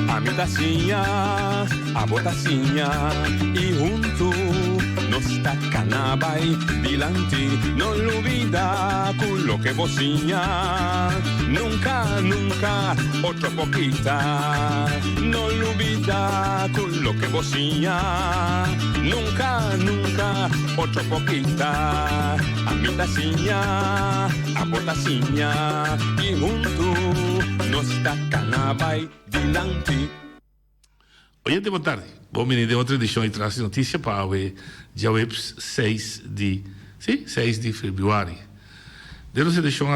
A mi tacinha, a botacinha e junto nos tacanabay dilanti, non olvida quello che vocinha, nunca, nunca, otro poquita, non olvida quello che vocinha, nunca, nunca, otro poquita, a mi tacinha, a botacinha e junto nos tacanabay dilanti. Hoje de boa tarde. Bom, menino, de outra edição e traz notícia para o dia 6 de fevereiro. De nossa edição,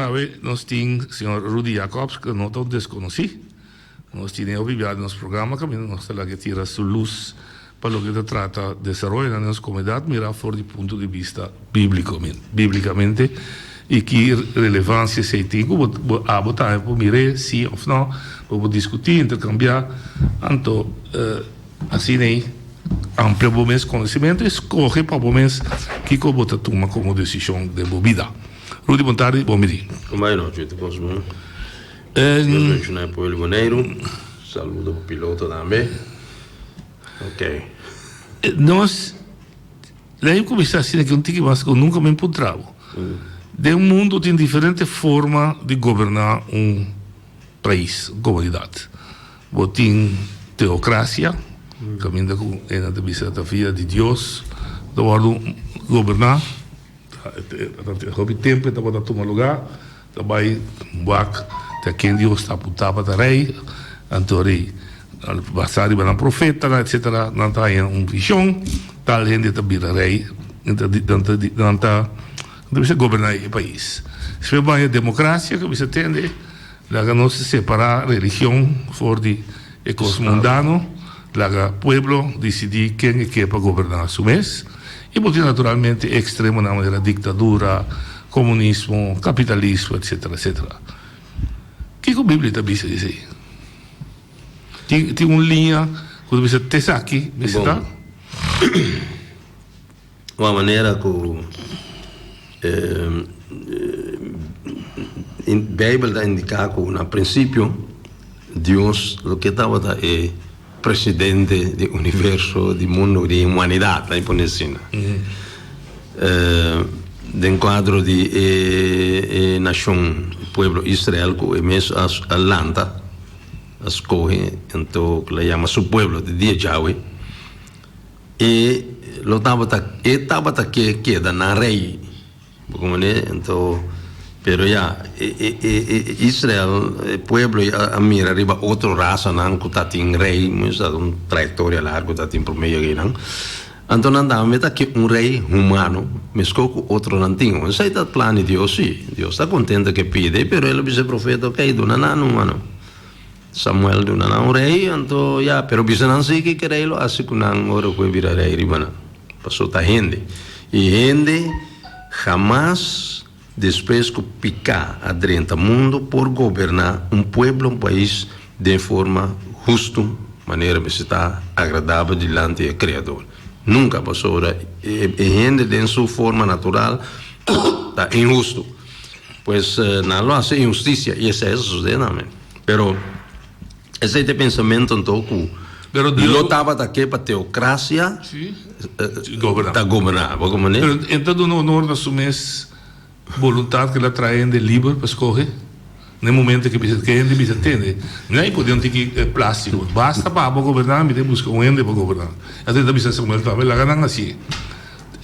nós temos o senhor Rudy Jacobs, que não tão desconhecido. Nós temos ouvido nos programas, que nós estamos a tirar sua luz para o que se trata de desenvolver na nossa comunidade, mirar fora do ponto de vista biblicamente, e que relevância se tem, a botar para mirar sim ou não, para discutir, intercambiar, então, assim nem amplo momento conhecimento, escolhe para o momento que como toma como decisão de movida. Rudy, boa tarde, bom dia. Como é noite, tu posso bom? Eu sou o Pueblo Boneiro, saludo o piloto também. Ok. Nós, lá eu comecei assim que um tique mais que eu nunca me encontrava. De um mundo tem diferente forma de governar um país, comunidade. Tem teocracia, caminha com a desafio de Deus, de governar, houve tempo de tomar lugar, vai até quem Deus está apontando para rei, então rei, passar para profeta, etc. Não tem uma visão, tal gente está vira rei, deve ser governar o país. Se vai a democracia, que você entende, lá não se separar a religião fora de ecos mundano, lá o povo decidir quem é que é para governar o mês, e pode naturalmente extremo na maneira ditadura, comunismo, capitalismo, etc, etc. O que a Bíblia está dizendo? Tem uma linha que você tem aqui, está? Uma maneira que a Bíblia indica que, no princípio, Deus, o que estava é presidente do universo, do mundo, da humanidade, lá em Palestina. Dentro do quadro de nação, o povo Israel, que é mesmo a lanta, escolhe, então, que ele chama seu povo, de dia Yahweh, e lo estava aqui, queda na rei. Então, pero ya Israel, el pueblo, a mira arriba outra raça não que está tem rei, mas é uma trajetória larga, está tem por meio aí não. Então não dá meta que rei humano, mas com outro não tem. Não sei o plano de Deus, sim. Deus está contente que pede, pero ele diz profeta, ok, do não humano. Samuel do não rei, então ya, pero bisa não sei que rei lo, assim que não ora que vira rei riba. Passou tá gente. E gente jamás después que picar adentro do mundo por governar povo, país de forma justa, maneira que está agradável diante do Criador. Nunca passou. E gente de sua forma natural está injusto. Pois não hace injustiça e isso é sucede, amém. Pero esse é o pensamento então que ele estava aqui para a teocracia governar. Então, no honor da sua vontade que ela traz de livre para escolher, no momento que você entende, não é importante que plástico, basta para governar, me busca ende para governar. Até da bisa Samuel também lá ganham assim.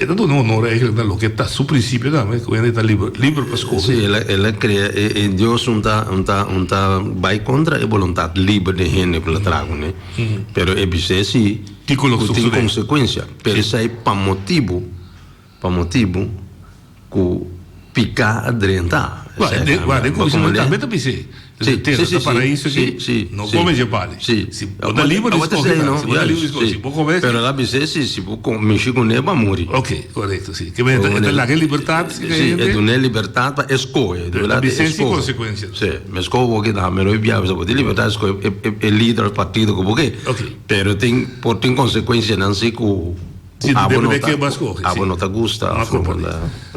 Então, no honor é o que está su princípio também, que o ende está livre para escolher. Sim, ela cria, e Deus não vai contra a vontade livre de gente que ela traz, né? Pero é bisa sim, tem consequência. Pero isso é para motivo que picar adentrar. Guarda, come também está pensando. Para isso aqui, não come de palha. Se botar livre, se vou comer. Pero lá dice, se vou mexer com ele, vai morrer. Ok, correto, sim. Que é lá que liberdade. Sim, é uma liberdade para escolher. Licença e consequências. Sim, mas como que dá, mas não é viável, porque liberdade é líder do partido, como que. Ok. Pero tem consequências, não sei que Sì, deve che basco. Ah, non ti gusta.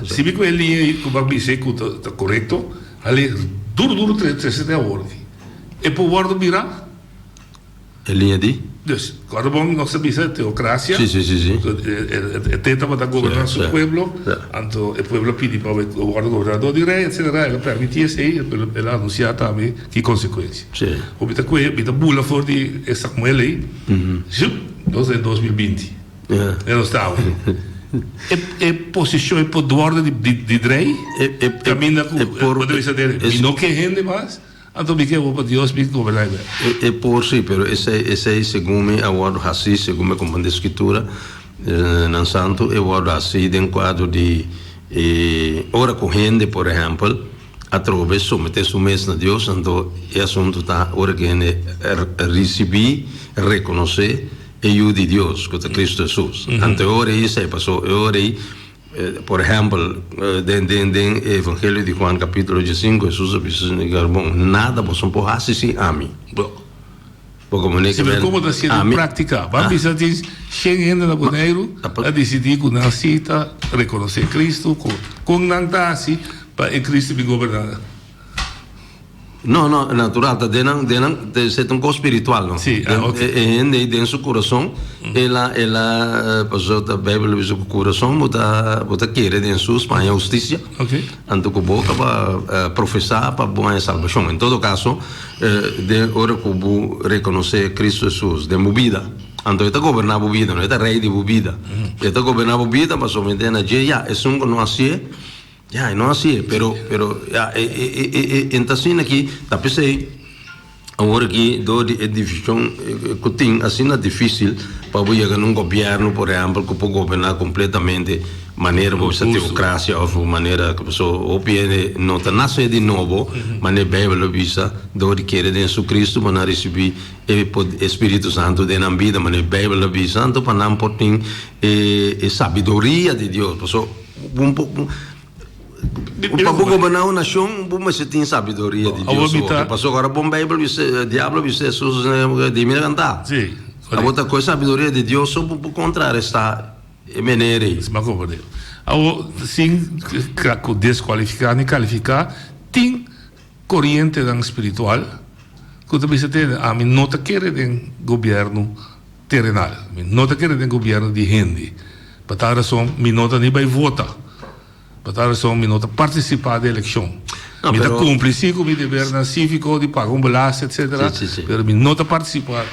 Se vi quelli che va bene, è corretto, Ali, duro, 3 horas. E por guarda virar. Em linha de? Dus, agora vamos nós sabemos a teocracia. Sim. Tenta para governar Sim, o pueblo. Então, o pueblo pede para o governador de rei, etc. Ela permitia isso, ela anunciava também que consequência. Sim. O bita bula for de essa como ele aí. Nós em 2020. Eu não estava. É posição é por ordem de rei. Caminha com o poder dele. E não que rende mais. Então, me quero para Deus, me governar. É por si, pero esse segundo a ordem assim, segundo como a escritura, no santo, é ordem assim, em quadro de ora corrente, por exemplo, através submeter su mês a Deus, então é assunto tá ora que receber, reconhecer e o de Deus, que é Cristo Jesus. Então ora isso é passou, ora aí por exemplo, dentro Evangelho de Juan capítulo 5, Jesus disse bom, nada você pode assistir a mim. Como está sendo prática, vamos dizer, chegando na Boneiro, a decidir que não cita, reconhecer Cristo, com não está assim, para Cristo me governar. Não, natural, é um corpo espiritual, não? Sim, dentro do seu coração, ela passou da Bíblia, o seu coração, bota querer dentro sua Espanha justiça, então com boca para professar para boa salvação. Em todo caso, de hora que eu reconhecer Cristo Jesus, de movida. Então, ele governar a vida, não é rei de vida. Ele governar a vida, mas somente na dia, é um que não assim. Ya, no así, pero entonces aquí, tapese, ahora aquí, de división, así no es difícil para llegar a un gobierno, por ejemplo, que pueda gobernar completamente, manera, como esa teocracia, o manera, que o viene, no te nace de nuevo, manera, Bíblia, visa, donde quiere de Jesucristo, para recibir el Espíritu Santo de la vida, manera, Bíblia, visa, tanto para no portar sabiduría de Dios, para governar uma nação, você tem sabedoria de Deus. Passou agora bom Bíblia, diabo, Jesus, de me cantar. Sim. A outra coisa, sabedoria de Deus, só por contrário está maneira aí. Mas como Deus. Sim, desqualificar nem qualificar, tem corrente espiritual que você tem. A mim não te quer de governo terrenal, não te quer de governo de gente. Para tal razão, me não nem vai votar. Para razão, me nota participar da eleição. Me dá cumprir com o dever cívico de pagar balanço, etc. Mas me nota participar.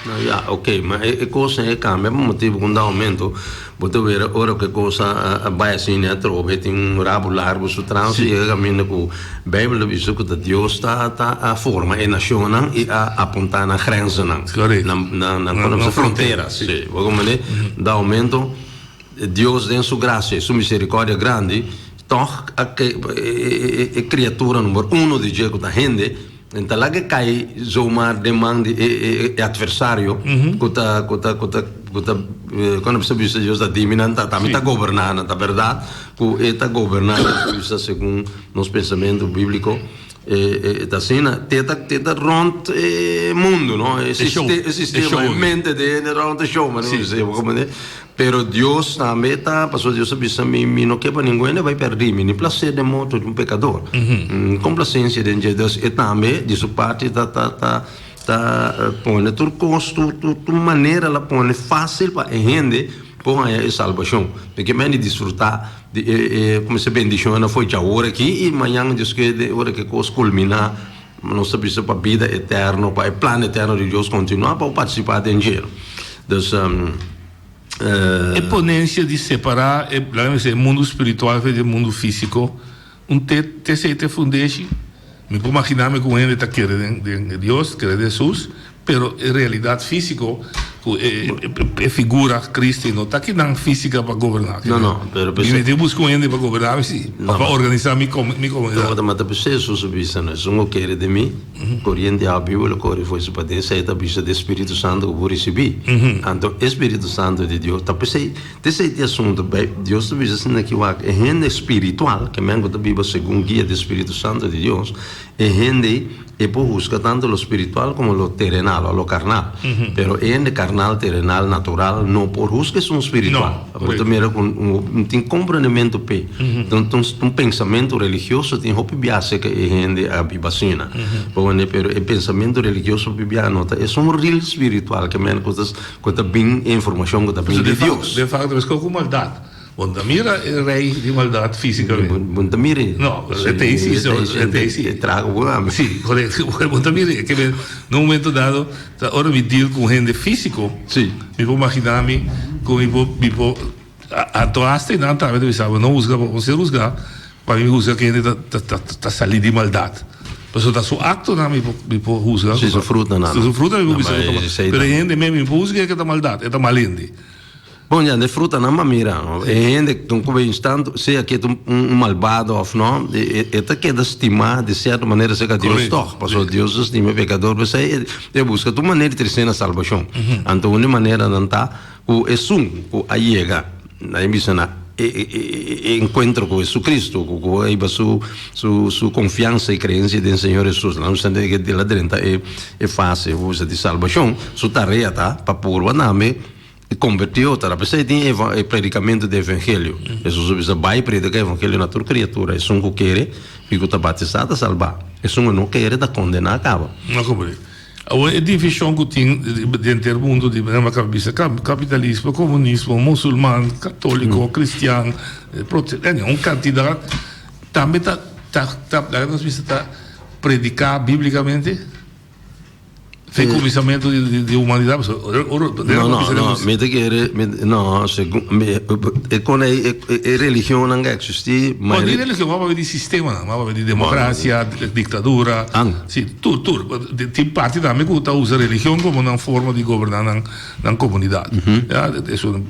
Ok, mas a coisa é cambia, por motivo que dá aumento. Você vê agora que coisa vai assim, trove, tem rabo largo, o trânsito, e caminha com a Bíblia, visto que Deus está a forma, a nação, e a apontar na grenze, na fronteira. Sim, como dá aumento, Deus tem sua graça, sua misericórdia grande. Toch a criatura número 1 de Diego da gente, então lá que cai zoomar demanda adversário, quando você vê Deus da dominante, também está governando, na verdade, que está governando, segundo nosso pensamento bíblico, está assim, tenta rond mundo, não? Sistema mente de rond show, mas não sei como é. Pero Deus também está, passou Deus avisa me não quer para ninguém, vai perder, me placer de moto de pecador. Complacência de Deus e também de sua parte tá põe tudo custo, tudo maneira ela põe fácil para gente põe a salvação, porque me desfrutar de como se bendição foi já hora aqui e amanhã Deus que de hora que coisa culminar não sabe se para a vida eterna, para o plano eterno de Deus continuar para participar de dinheiro. Então a ponência de separar o mundo espiritual do mundo físico, te fundeixe, me pode imaginar com ele está querendo de Deus, querendo de Jesus, pero em realidade físico é figura Cristo não está aqui não física para governar. Não, pero eu busco ele para governar, para organizar minha comunidade. Mas também Jesus avisa, não é quer de mim, corrente a Bíblia, corre foi isso para dentro, aí avisa do Espírito Santo que vou receber. Então, Espírito Santo de Deus, tá pensei, esse assunto, Deus avisa assim que o é espiritual, que mesmo da Bíblia segundo guia do Espírito Santo de Deus, é por buscar tanto lo espiritual como lo terrenal o lo carnal, pero é carnal carnal, terrenal, natural, não por questão espiritual. Mas também tem compreendimento pe. Então um pensamento religioso tem hope biase que gente a bibacina. Porque pero o pensamento religioso bibiano é um real espiritual que men coisas bem informação que bem de Deus. De facto, é com maldade. Bontamira é rei de maldade fisicamente. Bontamira? Não, é teísta. Trago o sim, correto. Bontamira é que no momento dado, ora me deal com gente físico. Sim. Me vou imaginar-me com a tua asta e não tá, não usa, você usa, para mim usa que ainda tá salindo de maldade. Pessoal tá só acto não me usa. Se fruta não. Se fruta me usa. Mas a gente mesmo usa que é da maldade, é da malende. Bom, já de fruta não mira, é gente que com o instante se aqui é malvado ou não, é que de estimar de certa maneira se que Deus toca, porque Deus estima pecador, mas é busca tua maneira de ter a salvação. Então uma maneira não tá o o aí chega, na emissão encontro com Jesus Cristo, com aí sua confiança e crença em Senhor Jesus, não sendo que de lá dentro é fácil usa de salvação, sua tarefa tá para pôr o nome convertiu outra pessoa tem o predicamento do evangelho. Jesus vai predicar o evangelho na tua criatura. É um que quer fica tá batizado salvar. É um não quer da condenar acaba. Não como a divisão que tem dentro do mundo de cabeça capitalismo, comunismo, muçulmano, católico, cristiano, protestante, quantidade também tá predicar biblicamente. Foi comissamento de humanidade. Não, quando a religião não existe, mas a religião vai haver de sistema, vai haver de democracia, ditadura, sim, tudo. Tem parte também que usa a religião como uma forma de governar na comunidade. Isso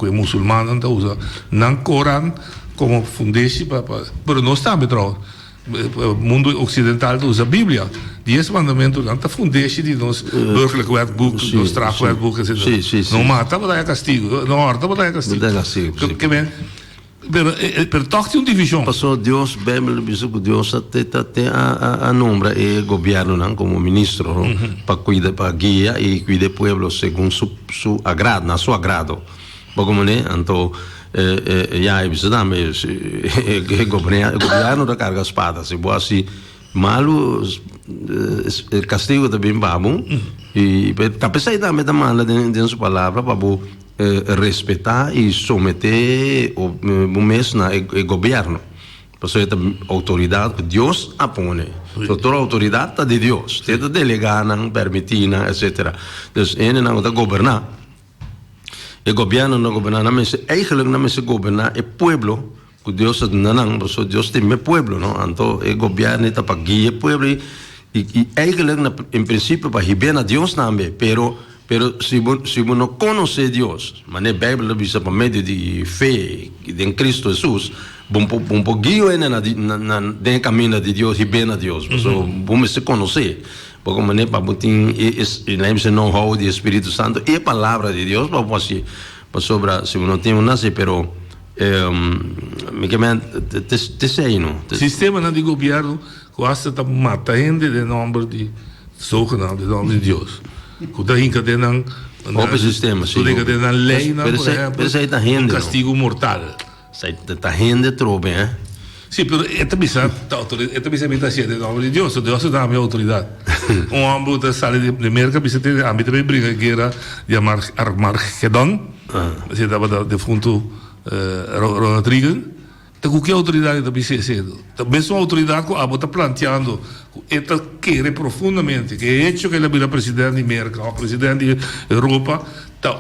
é muçulmano, usa o Corão como fundamento, mas não está metro. O mundo ocidental usa a Bíblia. 10 mandamentos não está fundado de nos burgerlijk wetboek, nos strafwetboek, etc. Não mata, mas dá castigo. Não horta, mas dá castigo. Per toch tem uma divisão. Passou Deus, Bíblia diz que Deus tem a nombra e governo não como ministro para cuidar, para guiar e cuidar do povo segundo su agrado, na sua agrado. Como né, então já é isso também. Governo da carga espada, se boa assim malo castigo também babo e capaz também da mala dentro sua palavra para respeitar e submeter o mesmo na governo. Porque é a autoridade que Deus apone. Toda a autoridade está de Deus. Tenta delegar, permitir, etc. Então, ele não está governar. O governo não governa, mas eigenlijk não se governa o povo. Que Deus não, porque Deus tem o povo, não? Então o governo está para guiar o povo e eigenlijk em princípio para receber a Deus também, pero se você não conhece Deus, mas a Bíblia diz por meio de fé em Cristo Jesus, bom guiar no caminho de Deus e bem a Deus, porque vamos se conhecer. Porque maneira para botar esse know-how do Espírito Santo e a palavra de Deus para você sobre se não tem nada pero me que te sei não sistema de governo quase está matando de nome de zogenaamd de nome de Deus que daí que tem o sistema sim que tem na lei não por castigo mortal está rende trobe Sì, però è também está cheio de nome de Deus, Deus dá a minha autoridade. Homem da sala de merca, bisa ter ambito bem briga guerra de Armagedon, se dava de fundo Ronald Reagan. Então, que autoridade da bisa cedo? Também sua autoridade que a está planteando, esta quer profundamente que é hecho que ele vira presidente de merca, o presidente da Europa, está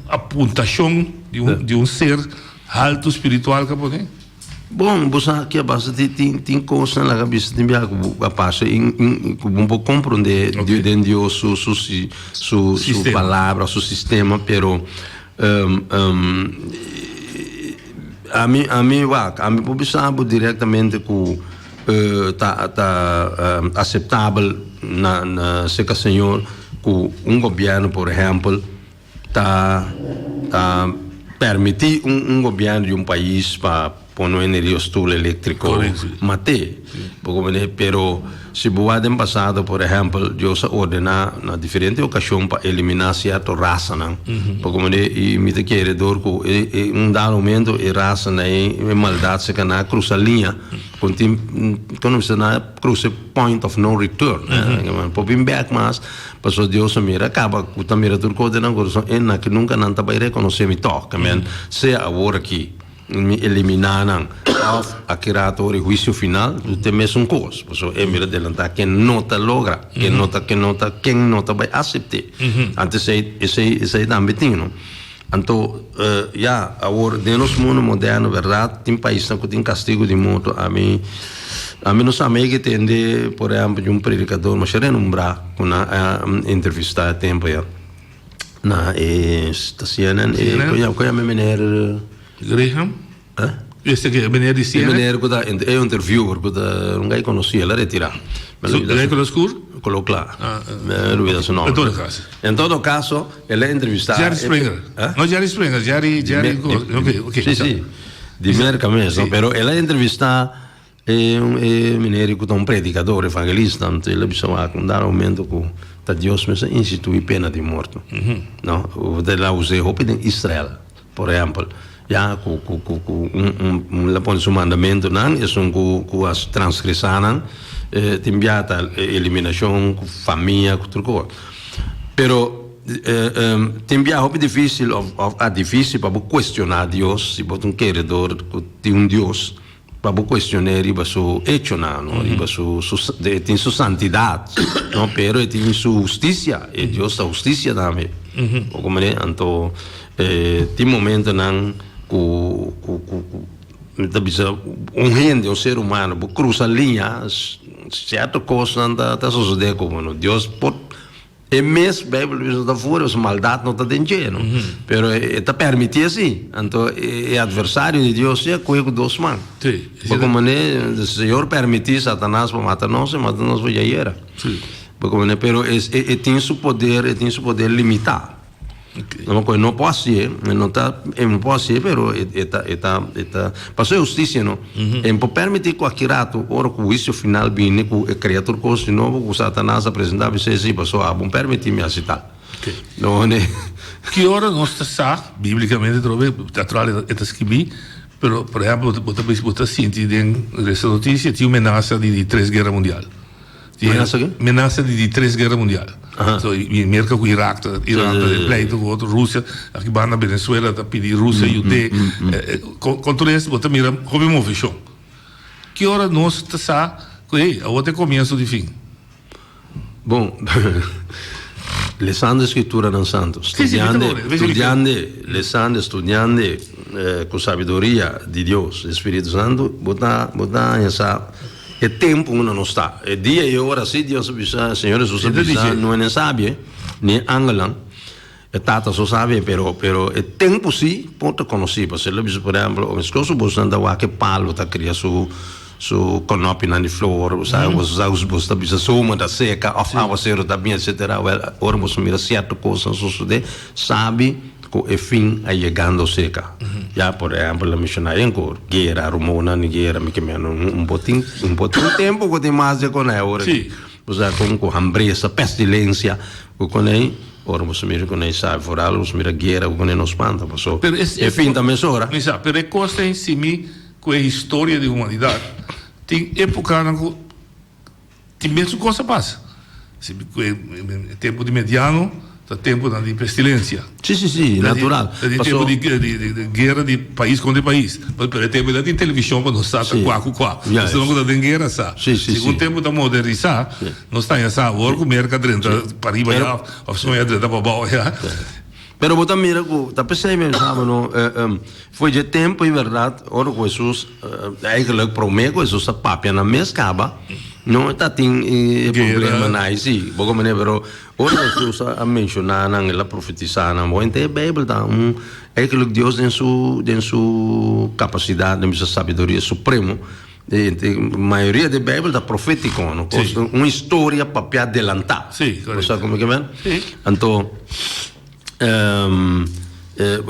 apontação de ser alto espiritual que pode. Bom, você aqui a base tem coisas na cabeça de minha a passa em como compreender dentro su palavra, su sistema, pero a mim sabe diretamente que tá aceitável na se que senhor que governo, por exemplo, tá permitir governo de país para pono energia stool elétrico Correcto. mate pero se boa dem passado por exemplo Deus ordena na diferente ocasião para eliminar certa raça não e me te querer dor com dado momento e raça na maldade se cana cruza linha quando você na cruza point of no return por bem back mas passou Deus mira acaba com também a turco de não coração na que nunca não tá vai reconhecer me toca se agora aqui eliminaram a criatura juízo final tem mesmo coisa porque é mira adelantar quem nota logra quem nota vai aceitar antes esse também tem então agora dentro do mundo moderno verdade tem países que tem castigo de morte a mim não sabe que tem por exemplo de predicador mas ele não bra com a entrevista tempo na CNN eu me menino Graham? Esse que é meneer di CNN? Meneer que é um interviewer que não conhecia, ele retirou. Lei con lo scuro? Quello là. Lui da suo nome. In todo caso, ele è intervistato. Jerry Springer. No, Jerry Springer, Jerry. Ok. Sì. Di merca mesmo, però ele è intervistato meneer che è un predicatore evangelista, ele bisogna dare un momento che Dio istituì pena di morte. No? Della usei in Israele, per esempio. La pone su mandamento e sono con as transgressão ti inviata eliminazione famiglia tutto cosa però ti invia è difficile per questionare Dio si può un chiedere di un Dio per questionare riba su eccionano riba su santità no però in su giustizia e Dio sta giustizia da me o come anto ti momento non un ser humano cruza a linha certa coisa está sucedendo como Deus pode e mesmo a Bíblia está fora a maldade não está dentro pero está permitido assim então o adversário de Deus é com dois mãos como o Senhor permitiu Satanás para matar nós para ir pero tem seu poder limitar. Okay. Non può essere, non può essere, però passò giustizia, no? E può permettere qualche rato, ora con il giudizio finale viene, con il creatore cosa di nuovo, con Satanás presentava se sì, passò, non permettimi a citare. Non è... Che ora non sta, biblicamente, teatrale è scritto, però, per esempio, potete sentire in questa notizia, c'è un'amenaza di 3 guerre mondiali. Amenaza di 3 guerre mondiali. So, in America con Iraq, il pleito con Russia, anche banda Venezuela, da PD Russia, Judea, contro questo, potete mirare come muove ciò. Che ora non si sa, a volte comienzo di fin. Bom, le sante scritture non santo, studiando con sabiduria di Dio, il Spirito Santo, bota e tempo uno non sta e dia e ora sì Dio sa Signore su sa non ne sabe né angelan e tata so sabe però e tempo sì ponto conosciva se lo bisogna per esempio o scorso buscando qualche palo ta crea su conopi nani flor sai was busta bisa soma da seca of our zero da bem etc ora posso mirar certa coisa sucede sabe com e fim a chegando seca já por exemplo a missionária em cor guerra romana ni guerra me que um pouquinho tempo que tem mais de com a hora usar com hambreza pestilência com aí ora você mira com aí sabe fora los mira guerra com nos espanta passou e fim da mesora pero é coisa em si com a história da humanidade tem época tem mesmo coisa passa tempo de mediano tempo di pestilência. Sì, natural. Tempo di guerra di paese con paese. Per il tempo di televisione quando sta qua. Se non da guerra sa. Se un tempo da modernizar, non sta in sa, ora come merca dentro, pariva ya, o sono ya dentro babao ya. Pero vos también, pensavano, foi de tempo, in verdade, ora com Jesus, eigenlijk prometo, Jesus a papia na mescaba, não está tem problema na sim, porque mané, pero ora Jesus a mencionar, ela profetizar, não, então a Bíblia dá eigenlijk Deus tem sua capacidade, tem sua sabedoria suprema. A maioria da Bíblia está profética, uma história para adelantar. Sim, sabe como é que é? Então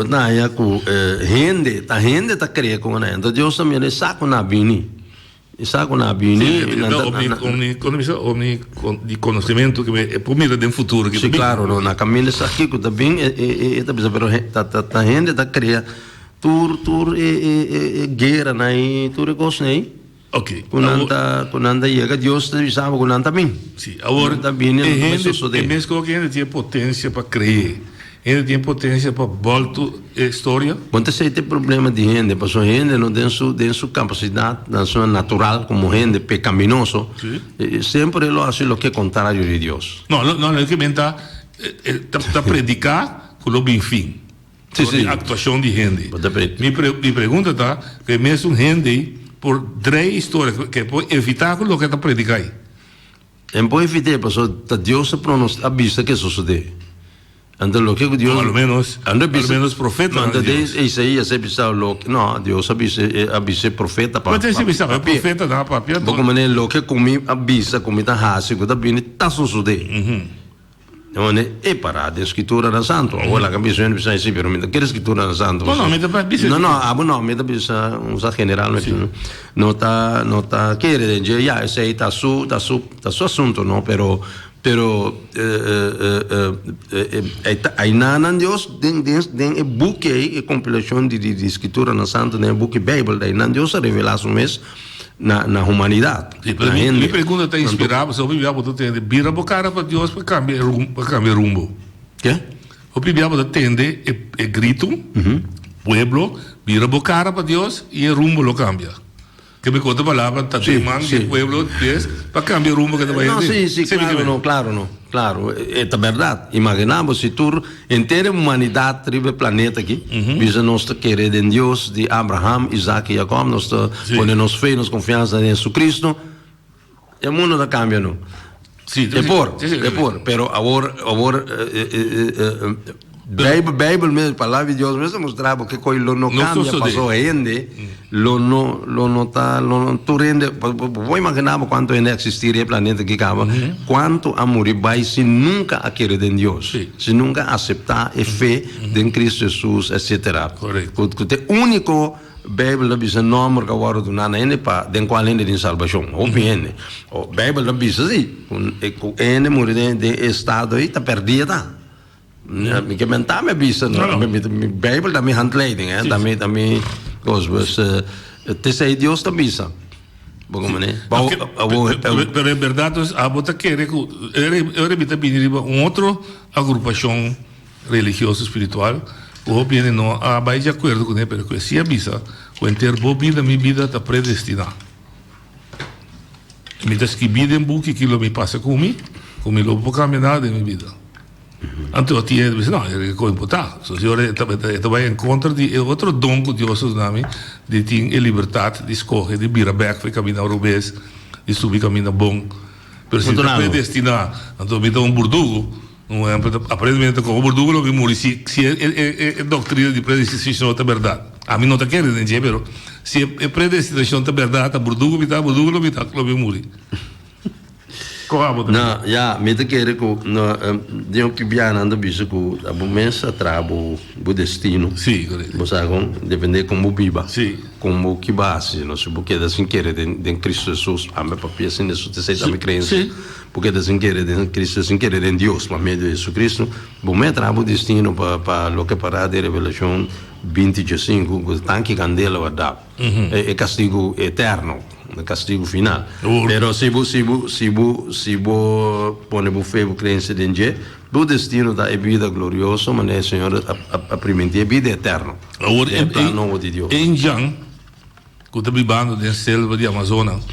na ya ku gente ta cree con na então Deus também ele sabe na bini di conhecimento que é por mira do futuro que sim claro no na caminho sa aqui que também é bisa pero ta gente ta crea tur guerra na aí tur cos nei ok kunanda chega Deus te sabe kunanda bem sim agora também é mesmo que a gente tem potência para crer ele tem potência para voltar a história. Quando você tem problema de gente, porque a gente não tem sua capacidade, na sua natural, como gente pecaminoso, sempre ele faz o que é contrário de Deus. Não, ele que está predicar com o bem fim. Sim. A actuação de gente. Minha pergunta está, que mesmo gente, por 3 histórias, que pode evitar o que está predicando. Não pode evitar, porque Deus avisa que isso sucede. Ante lo que Dios al menos profeta ante Isaías avisa lo no Dios avisa profeta para profeta da papia porque mané lo que comi avisa comita hasi que também tá sucede não é para a escritura da santo ou lá que bisogna bisa sim pero me que escritura da santo no me da bisa no me da bisa usa general no tá querer dizer ya esse tá su assunto no pero aí na Deus tem book aí compilação de escritura na Santo tem book Bible daí na Deus revela o mês na humanidade. Minha pergunta está inspirada sobre o biabo tem de vira bocara para Deus para cambiar rumbo. Que? O biabo tende é grito, pueblo vira bocara para Deus e o rumbo lo cambia. Que me conta palavra tá demandando o pueblo para cambiar o rumo que vai fazer. Sim, claro, é a verdade. Imaginamos se tu inteira humanidade tribe planeta aqui, visa nós querer em Deus de Abraham, Isaac e Jacob, nós põe nos fé, nos confiança em Jesus Cristo, o mundo não cambia não. Sim, é por, pero agora Bible mesmo, palavra de Deus mesmo mostrava que coisa não cambia, passou gente, tu rende, vou imaginar quanto ainda existiria o planeta que acaba, quanto a morrer vai se nunca acreditar em Deus, se nunca aceitar a fé em Cristo Jesus, etc. Correto. O único Bible diz nome que agora do nada ainda para den qual ainda tem salvação, ou bem, o Bible diz assim, ainda morrer de estado aí está perdida. Ik heb mental me bisa, mi Bijbel dat mi handleiding, hè, dat mi coisas, te sei Deus da bisa. Pero en verdad a bota querer evita pedir outra agrupação religiosa espiritual, ou viene no a vai de acordo com ele, pero que se avisa, o ter boa vida minha vida está predestinada. Me das que vida em book que lo me passa comigo lo vou caminhar de minha vida. Antes eu tinha disse não é coisa importante se eu vai em contra de outro dom que Deus nos dá de ter a liberdade de escolher de vir a back foi caminhar o vez de subir caminho bom pero se está predestinado então me dá verdugo não é aparentemente como verdugo lo que morre se é doutrina de predestinação é verdade a mim não está querendo dizer pero se é predestinação é verdade a verdugo lo me dá lo me morre. No, ja, met de keren ko no de ook biana ando biso ko abo mensa trabo bu destino. Sì, corretto. Bosagon depende como biba. Sì. Como que base, no se porque da sin querer de Cristo Jesus, a me papia sin isso te sei da me crença. Porque da sin querer de Cristo sin querer de Deus, por meio de Jesus Cristo, bu me trabo destino para lo que para de revelação 25, com tanque candela va dar. É castigo eterno. Castigo final. Pero se vous pone bu fé bu crença em Deus, o destino da vida glorioso, mas o Senhor a primitiva vida eterna. É plano de Deus. Em Jan, que está vivendo na selva de Amazonas,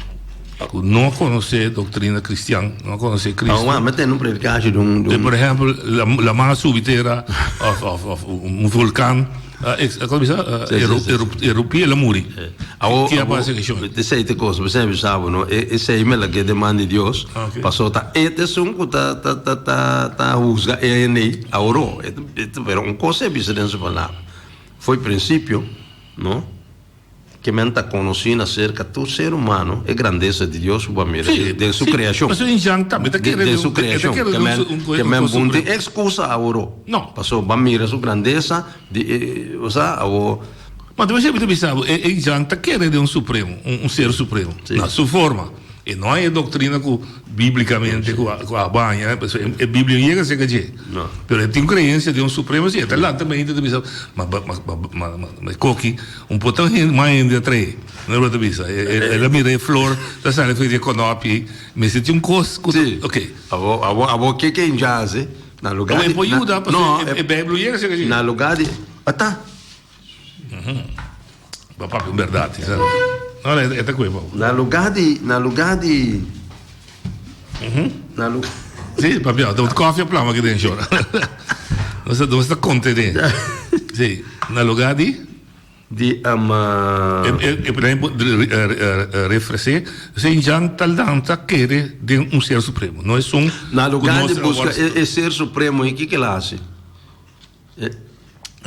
que não conhece a doutrina cristã, não conhece Cristo. Ah, mas tem um predicagem por exemplo, a massa subterrânea, vulcão. Come erupie la muri. Que é base que de sete coisas, você sabe, sabe, não? E sei mela que demanda de Deus. Passou tá sum tá usa e nem auro. Pero coisa é bisa dentro falar. Foi princípio, não? que me está conociendo acerca do ser humano e grandeza de Deus, de sua criação. Mas em Jean também está querendo De sua criação. Que me bunte excusa a ouro. Não. Passou, mira sua grandeza, Mas você deve pensar, em Jean está querendo um supremo, um ser supremo, na sua forma. E não é doutrina biblicamente com a banha, né? A Bíblia chega a ser que não. Mas tem crença de um supremo, sim, até lá também tem pensar, mas coque um pouco mais ainda atrás, não é para pensar. Ela mira a flor, da sala foi de conopi, mas se tinha cosco, ok. A que é em jazz, na lugar de não, é Bíblia chega a ser que na lugar de tá. Papá, é verdade, sabe? Não, é coisa. Na lugar de Sì, papà, devo coffee plama che dentro. Dove sta contente? Sì, na lugar di per esempio refrescar, se in Jean Taldanta quer de um ser supremo, não é só na lugar de buscar esse ser supremo e que lá se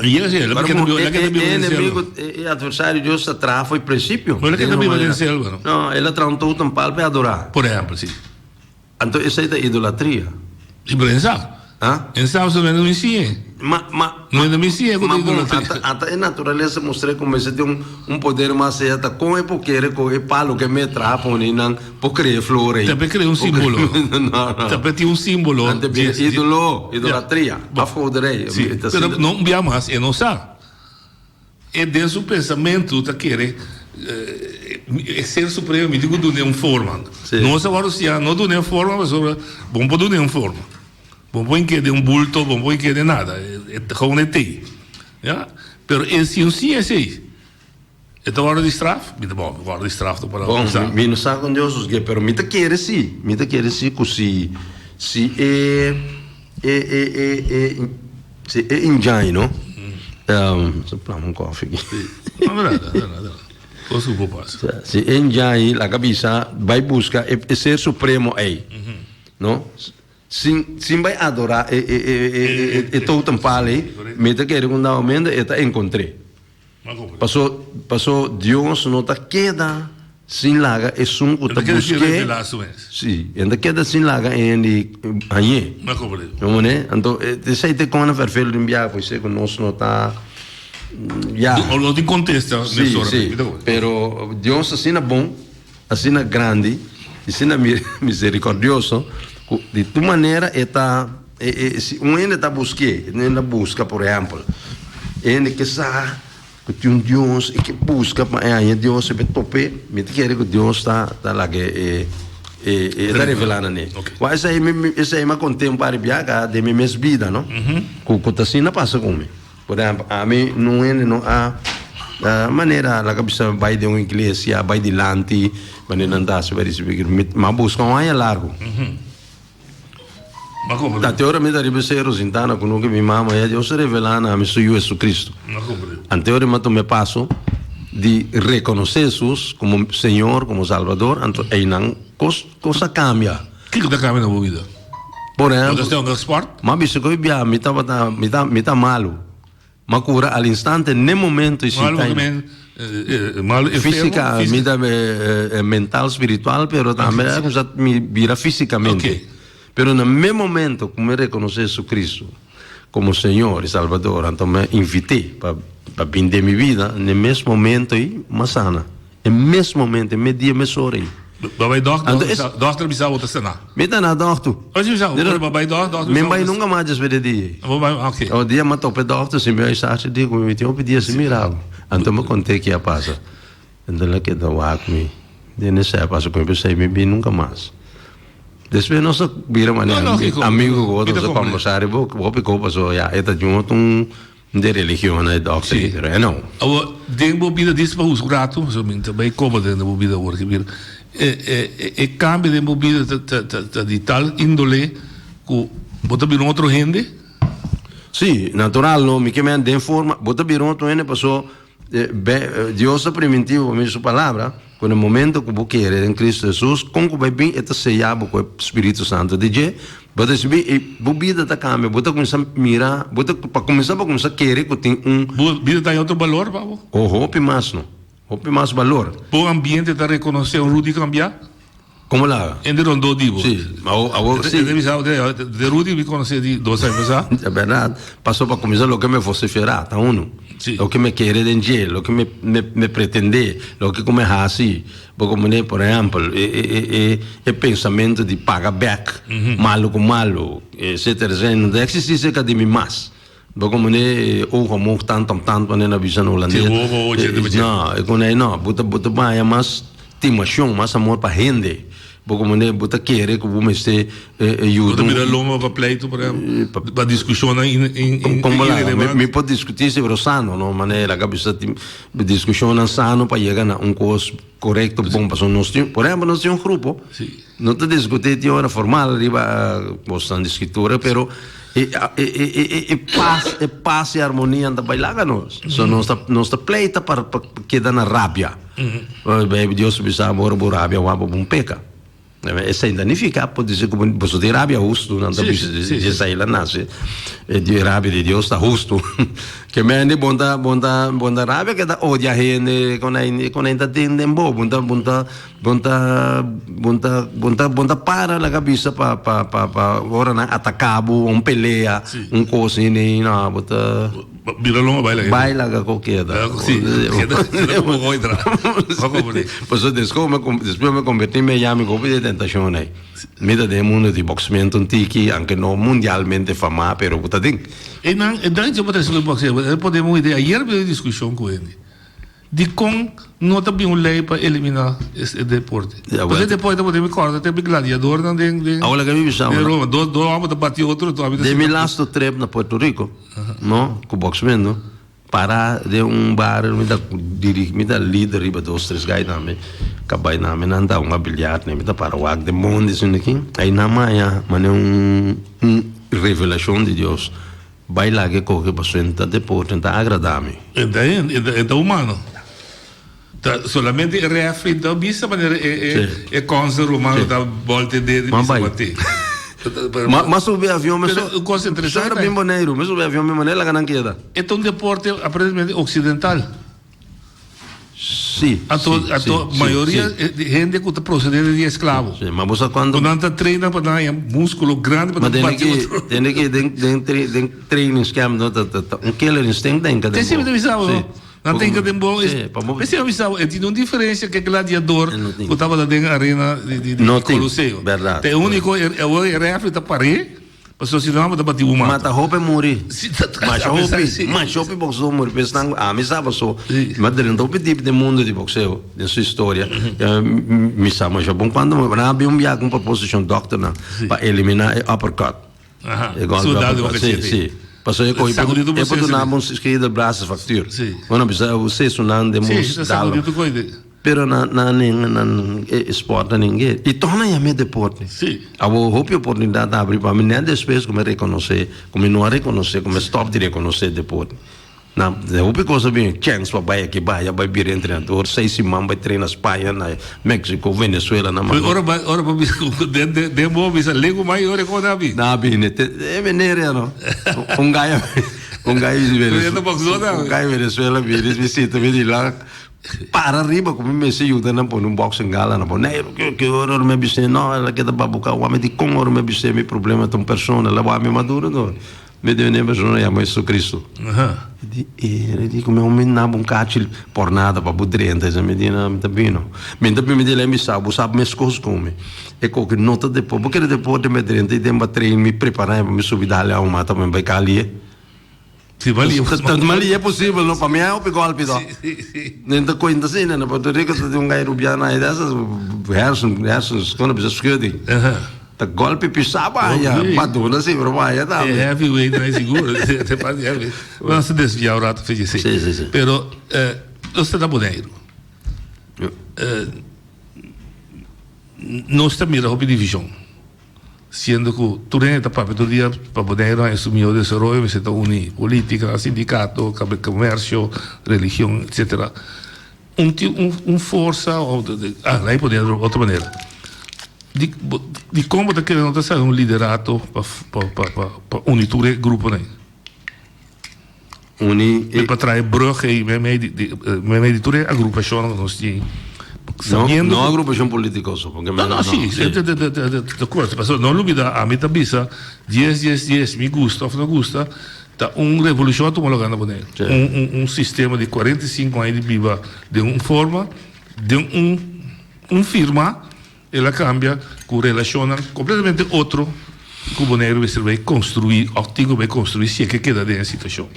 e ela quer inimigo e adversário de Deus atrás foi princípio. Ela quer vencer, não, ela tratou um pal para adorar. Por exemplo, sim. Então isso é da idolatria. E pensar. Pensar sobre não ensina. Não é da ensina, é com idolatria. A natureza mostra como você tem um poder mais alto com é porque com é palo que me trapa nem não por criar flores. Também cria um símbolo. Também tem um símbolo. Idolatria. A foderei. Mas não via mais, é não sabe. É dentro do pensamento da querer ser supremo, me digo do nenhum forma. Não agora se não do nenhum forma, mas bom do nenhum forma. Bom que de um bulto, bom que de nada. É como é tem. Já? Pero esse sim é assim. Então hora de estraf, me bom, hora de estraf para usar. Bom, não sabe com Deus que, pero me quer sim que se é engano. Só para um coffee aqui. Não, verdade. Cosa può passare? Se engano, la cabeça vai buscar é ser supremo aí, não? Sim vai adorar e todo um pale, me te quer um aumento e te encontrei. Passou Deus não te queda sem laga e sum que te busque. Sim, ainda queda sem laga e aí. Não é? Então, se te com a perfeito enviar, pois é que nós não tá não tem contexto, sim, pero Deus assim é bom, assim é grande, assim é misericordioso, de tua maneira se um ainda está busca, por exemplo, ainda que sabe que tem um Deus e que busca para Deus se tope, me quer que Deus está lá que está revelando nele. Mas isso aí me contemplare de minha vida, não? Que assim não passa comigo. Por exemplo, a mim não há maneira, a cabeça vai de uma igreja, vai de lante, mas não dá se mas busca um ano largo. Até agora me dá de ser rosintana com o que minha mãe é Deus revelar na minha Jesus Cristo. Até agora me passo de reconhecer Jesus como Senhor, como Salvador, então aí não coisa cambia. O que está cambiando na vida? Por exemplo, você tem um esporte? Mas isso que eu me tá malo. Ma cura all'istante nel momento física, mental, espiritual, pero também me vira fisicamente. Pero no mesmo momento, como eu reconheço Jesus Cristo como Senhor e Salvador, então me invitei para vender minha vida, no mesmo momento aí, mas sana. No mesmo momento, no dia me sorri. Babai dokter bisa outra cena. Meta na dokter. Hoje já, babai dokter. Me vai nunca mais despedir dia. Ok. O dia matou o dokter, se me achasse digo, me tinha pedido se mirava. Então me contei que ia passar. Então lá que dá o acme. De nessa passa com pensei me vi nunca mais. Depois nós vira maneira amigo outro só conversar, vou pico passou já, eta junto de religião, né, dokter. Não. O tempo vida disso para os gratos, somente bem como dentro da vida work vir. Cambio de movida de tal índole que bota vir outro gente? Sim, natural, não, me queimando de forma, bota vir outro gente, passou, Deus é primitivo, a sua palavra, quando no momento que você quer em Cristo Jesus, como vai bem, é sellado com o Espírito Santo de Deus, bota se bem, a vida está cambia, bota começar a mirar, bota para começar a querer que tem vida está em outro valor, Pablo? Roupa mais, não. Hopi mais valor. O ambiente está reconhecer o Rudy cambiar? Como lá? Em Rondô, digo. Sim, sim. De Rudy me conhecer de 2 anos, ah? É verdade. Passou para começar o que me vociferar, tá uno? Sim. O que me querer de dinheiro, o que me pretender, o que como é assim. Porque, por exemplo, é pensamento de pagar back, malo com malo, etc. Não existe isso que de mim mais. Porque, como tanto, na visão holandesa. Não, bota mais, mas estimação, mais amor para render. Porque bota querer que vamos ter ajuda. Bota loma para pleito, para discussão como lá, me pode discutir sobre o sano, não maneira que precisa discussão sano para chegar a coisa correto, bom para nós. Por exemplo, nós temos grupo, não te discutir de hora formal, arriba postando escritura, pero paz e harmonia da bailaga nós. So nós pleita para quedar na rábia. Deus bisa amor por rábia, o abo bom peca. Essa ainda não fica, pode dizer que você tem rábia justo, não de sair lá nasce, de rábia de Deus está justo, que me ande bonda rábia que dá odia gente, quando ainda tem tempo, bonda para a cabeça para ora na atacar, pelea, coisa nem na bota. Vira longa baila qualquer da. Sim, não vou entrar. Pois depois me converti em Miami com de tentação aí. Me dá de mundo de boxeamento antigo, anche não mundialmente famoso, pero puta ding. E não eu vou trazer boxeamento. Podemos ideia. Ayer vi discussão com ele. De como não tem uma lei para eliminar esse deporte. Porque depois podemos cortar tem gladiador não tem. Agora que me chama. Roma, dois homens bater outro. De meu last trip na Puerto Rico, não, com boxeamento, para de bar, me dá líder riba 2, 3 guys também, acabei na me anda bilhar, me dá para o ag de mundo isso aqui. Aí na manhã, mano revelação de Deus. Bailar que corre para senta deporte, está agradável. É humano. Solamente é refri, então, bisa maneira é câncer humano da volta de bater. Mas subir avião, mas coisa interessante. Bem maneiro, mas subir avião, bem maneiro, lá não queda. É um deporte aparentemente ocidental. Sim. A maioria de gente que está procedendo de escravo. Sim, mas você quando não treina para dar músculo grande para bater. Tem que training scam, não killer instinct tem que. Tem sempre avisado. Não tem que ter bom. Mas eu avisava, tinha uma diferença que gladiador que estava dentro da arena de Colosseu. Verdade. Tem único é refri da parede. Mas se não vai bater uma. Mata roupa morrer. Mas roupa boxeo morrer. Pensando me sabe só. Mas dentro do tipo de mundo de boxeo, de sua história, me sabe já bom quando não havia viagem com proposição doctor para eliminar uppercut. Soldado sim. Passou eu pode dar uns esquerda braços factura. Quando precisa você sonando de música. Pero na esporte ninguém. E torna a minha deporte. Sim. A oportunidade abre para mim, nem depois como reconhecer, como não reconhecer, como stop de reconhecer deporte. Na houve coisa bem, chance para vai aqui, vai vir treinador, 6 semanas vai treinar Espanha, na México, Venezuela, na Mano. Ora para de movis, lego maior quando abi. Na abi, é maneira não. Um gaio Venezuela, visita me lá. Para arriba como me se ajuda na por um boxing gala na por negro que hora me bise não ela queda para buscar o homem de com hora me bise me problema tão persona ela vai me maduro não me deu nem persona é Jesus Cristo e como um menino não cachil por nada para budrenta já me dina me tambino me dele me sabe minhas coisas como é que nota depois porque depois de me drenta e de treino me preparar para me subir dali a uma também vai calir. Sim, mas é possível, não? Para mim é o golpe, não? Nem da coisa assim, né? Na Porto Rico tem gajo rubiano aí dessas, Hersons, quando precisa escrever. Tá golpe pisava, madura assim, para vai, tá? É heavyweight, não é seguro. Você pode heavyweight. Vamos se desviar o rato, fez assim. Sim. Pero, você está bonito. Não está mirando a divisão. Siendo que durante a todo dia para poder assumir o desenvolvimento se une política, sindicato, comércio, religião, etc. Força aí poder de outra maneira de como está querendo ser liderato para unir o grupo né E para trazer brug e me editora a agrupação nós tínhamos. Não a agrupação política só, porque não, sim, de acordo, mas não olvida a meta bisa 10 me gusta ou não gusta, tá revolução tomologando boné. Sistema de 45 anos de viva de uma forma, de firma, ela cambia com relação completamente outro que o boneiro vai construir, ótimo vai construir se é que queda dentro da situação.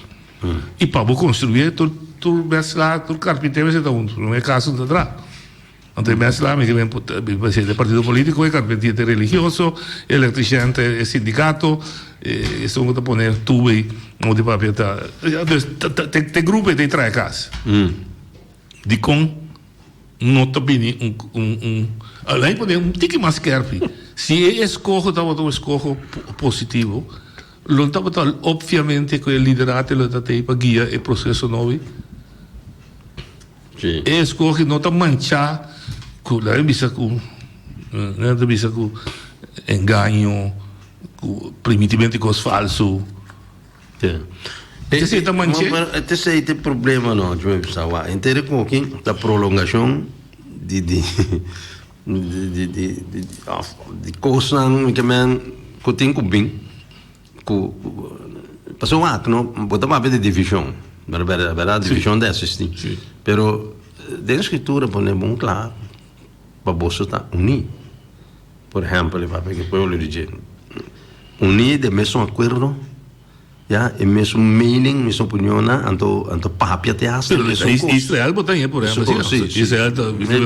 E para construir, tu vais lá, tu carpinteiro vai ser não é caso de atrás. Então, lá, me vem do partido político, é carpinteiro religioso, eletricista, sindicato, e são que poner tudo aí, não de papel. Tem grupo e tem três casas. De com, não está bem, além de um tique mais carpe. Se escorro, escorro positivo, não está obviamente que o liderato está para guiar o processo novo. Escorre não está manchar com engano, com primitivamente coisas falso. Esse é o problema não, eu pensava. Entende com quem da prolongação de coisas que man que tem que bem, que passou a não botar uma vez de divisão, verdade divisão dessa sim. Pero da escritura ponemos claro para você estar unido. Por exemplo, para que o povo diz unido de mesmo acordo, já e mesmo meaning, mesmo opinião, anto papia te hace. Israel botaria por exemplo, Israel